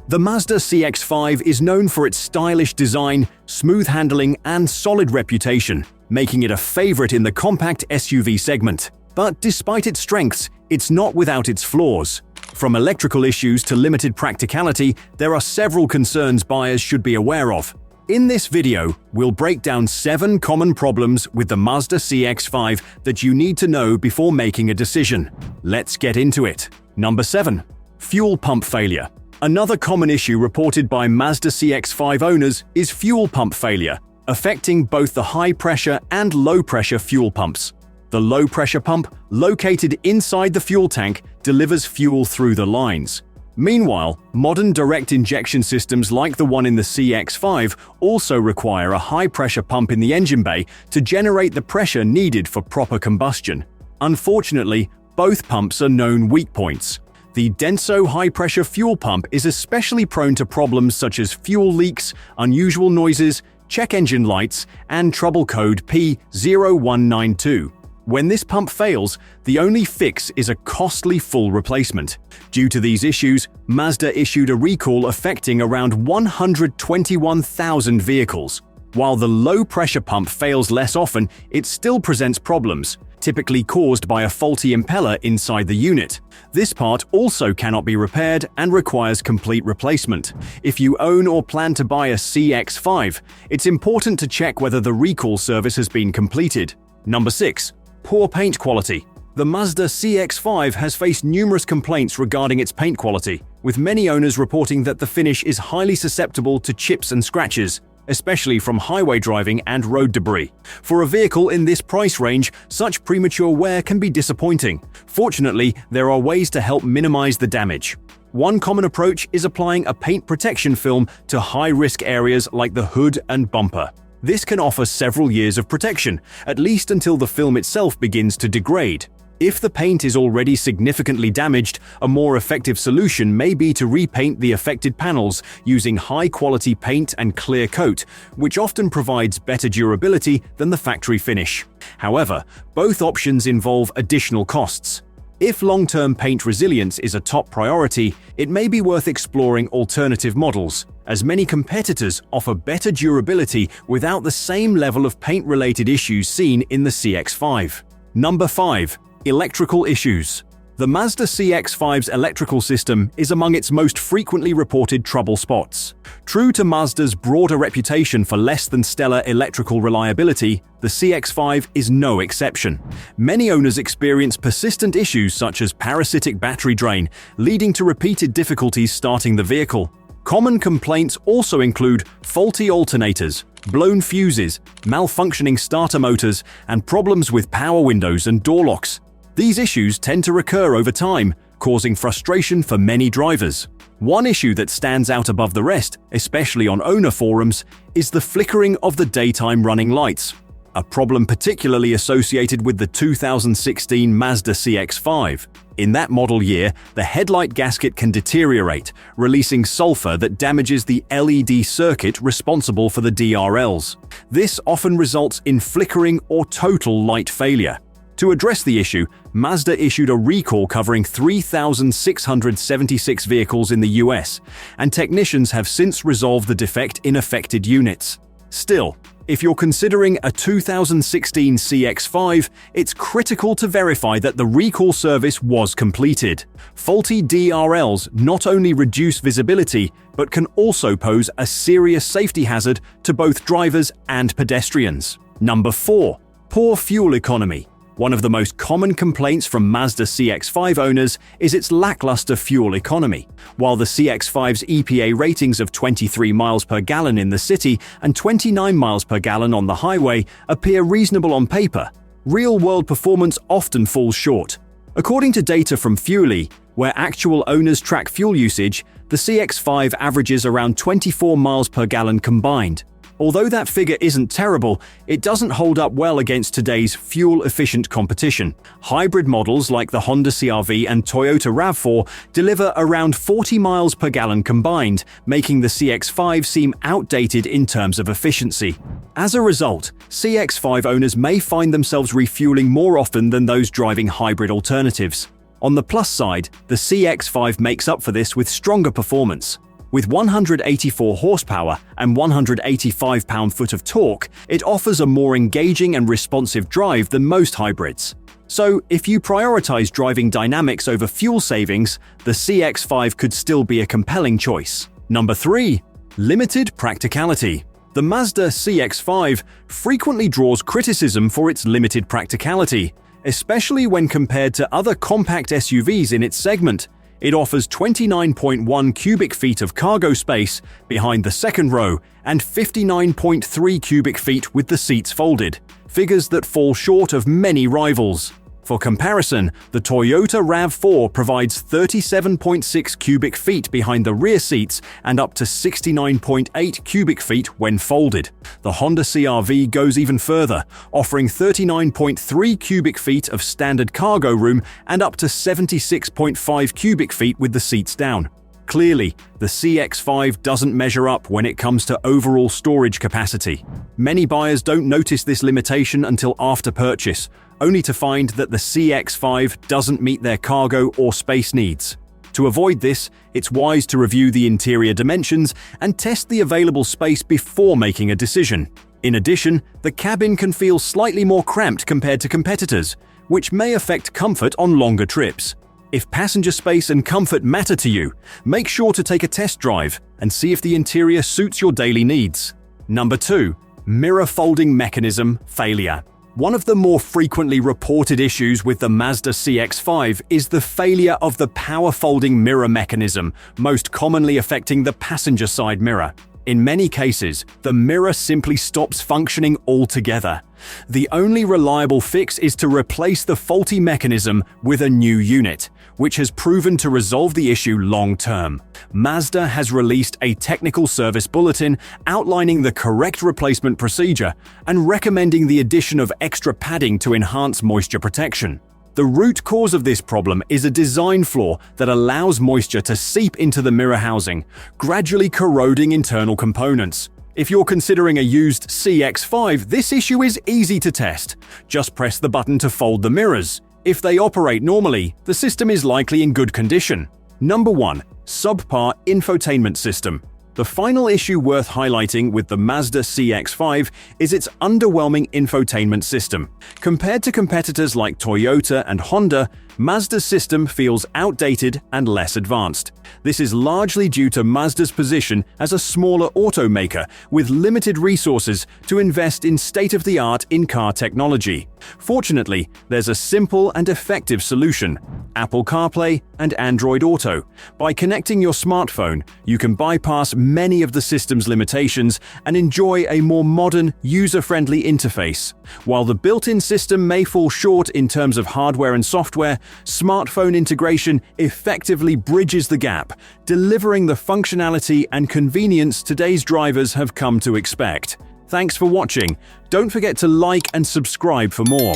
The Mazda CX-5 is known for its stylish design, smooth handling, and solid reputation, making it a favorite in the compact SUV segment. But despite its strengths, it's not without its flaws. From electrical issues to limited practicality, there are several concerns buyers should be aware of. In this video, we'll break down 7 common problems with the Mazda CX-5 that you need to know before making a decision. Let's get into it. Number 7. Fuel pump failure. Another common issue reported by Mazda CX-5 owners is fuel pump failure, affecting both the high-pressure and low-pressure fuel pumps. The low-pressure pump, located inside the fuel tank, delivers fuel through the lines. Meanwhile, modern direct injection systems like the one in the CX-5 also require a high-pressure pump in the engine bay to generate the pressure needed for proper combustion. Unfortunately, both pumps are known weak points. The Denso high-pressure fuel pump is especially prone to problems such as fuel leaks, unusual noises, check engine lights, and trouble code P0192. When this pump fails, the only fix is a costly full replacement. Due to these issues, Mazda issued a recall affecting around 121,000 vehicles. While the low-pressure pump fails less often, it still presents problems, typically caused by a faulty impeller inside the unit. This part also cannot be repaired and requires complete replacement. If you own or plan to buy a CX-5, it's important to check whether the recall service has been completed. Number 6. Poor paint quality. The Mazda CX-5 has faced numerous complaints regarding its paint quality, with many owners reporting that the finish is highly susceptible to chips and scratches, especially from highway driving and road debris. For a vehicle in this price range, such premature wear can be disappointing. Fortunately, there are ways to help minimize the damage. One common approach is applying a paint protection film to high-risk areas like the hood and bumper. This can offer several years of protection, at least until the film itself begins to degrade. If the paint is already significantly damaged, a more effective solution may be to repaint the affected panels using high-quality paint and clear coat, which often provides better durability than the factory finish. However, both options involve additional costs. If long-term paint resilience is a top priority, it may be worth exploring alternative models, as many competitors offer better durability without the same level of paint-related issues seen in the CX-5. Number 5. Electrical issues. The Mazda CX-5's electrical system is among its most frequently reported trouble spots. True to Mazda's broader reputation for less than stellar electrical reliability, the CX-5 is no exception. Many owners experience persistent issues such as parasitic battery drain, leading to repeated difficulties starting the vehicle. Common complaints also include faulty alternators, blown fuses, malfunctioning starter motors, and problems with power windows and door locks. These issues tend to recur over time, causing frustration for many drivers. One issue that stands out above the rest, especially on owner forums, is the flickering of the daytime running lights, a problem particularly associated with the 2016 Mazda CX-5. In that model year, the headlight gasket can deteriorate, releasing sulfur that damages the LED circuit responsible for the DRLs. This often results in flickering or total light failure. To address the issue, Mazda issued a recall covering 3,676 vehicles in the US, and technicians have since resolved the defect in affected units. Still, if you're considering a 2016 CX-5, it's critical to verify that the recall service was completed. Faulty DRLs not only reduce visibility, but can also pose a serious safety hazard to both drivers and pedestrians. Number 4. Poor fuel economy. One of the most common complaints from Mazda CX-5 owners is its lackluster fuel economy. While the CX-5's EPA ratings of 23 miles per gallon in the city and 29 miles per gallon on the highway appear reasonable on paper, real-world performance often falls short. According to data from Fuely, where actual owners track fuel usage, the CX-5 averages around 24 miles per gallon combined. Although that figure isn't terrible, it doesn't hold up well against today's fuel-efficient competition. Hybrid models like the Honda CR-V and Toyota RAV4 deliver around 40 miles per gallon combined, making the CX-5 seem outdated in terms of efficiency. As a result, CX-5 owners may find themselves refueling more often than those driving hybrid alternatives. On the plus side, the CX-5 makes up for this with stronger performance. With 184 horsepower and 185 pound-foot of torque, it offers a more engaging and responsive drive than most hybrids. So, if you prioritize driving dynamics over fuel savings, the CX-5 could still be a compelling choice. Number 3. Limited practicality. The Mazda CX-5 frequently draws criticism for its limited practicality, especially when compared to other compact SUVs in its segment. It offers 29.1 cubic feet of cargo space behind the second row and 59.3 cubic feet with the seats folded, figures that fall short of many rivals. For comparison, the Toyota RAV4 provides 37.6 cubic feet behind the rear seats and up to 69.8 cubic feet when folded. The Honda CR-V goes even further, offering 39.3 cubic feet of standard cargo room and up to 76.5 cubic feet with the seats down. Clearly, the CX-5 doesn't measure up when it comes to overall storage capacity. Many buyers don't notice this limitation until after purchase, only to find that the CX-5 doesn't meet their cargo or space needs. To avoid this, it's wise to review the interior dimensions and test the available space before making a decision. In addition, the cabin can feel slightly more cramped compared to competitors, which may affect comfort on longer trips. If passenger space and comfort matter to you, make sure to take a test drive and see if the interior suits your daily needs. Number 2. Mirror folding mechanism failure. One of the more frequently reported issues with the Mazda CX-5 is the failure of the power folding mirror mechanism, most commonly affecting the passenger side mirror. In many cases, the mirror simply stops functioning altogether. The only reliable fix is to replace the faulty mechanism with a new unit, which has proven to resolve the issue long-term. Mazda has released a technical service bulletin outlining the correct replacement procedure and recommending the addition of extra padding to enhance moisture protection. The root cause of this problem is a design flaw that allows moisture to seep into the mirror housing, gradually corroding internal components. If you're considering a used CX-5, this issue is easy to test. Just press the button to fold the mirrors. If they operate normally, the system is likely in good condition. Number 1. Subpar infotainment system. The final issue worth highlighting with the Mazda CX-5 is its underwhelming infotainment system. Compared to competitors like Toyota and Honda, Mazda's system feels outdated and less advanced. This is largely due to Mazda's position as a smaller automaker with limited resources to invest in state-of-the-art in-car technology. Fortunately, there's a simple and effective solution: Apple CarPlay and Android Auto. By connecting your smartphone, you can bypass many of the system's limitations and enjoy a more modern, user-friendly interface. While the built-in system may fall short in terms of hardware and software, smartphone integration effectively bridges the gap, delivering the functionality and convenience today's drivers have come to expect. Thanks for watching. Don't forget to like and subscribe for more.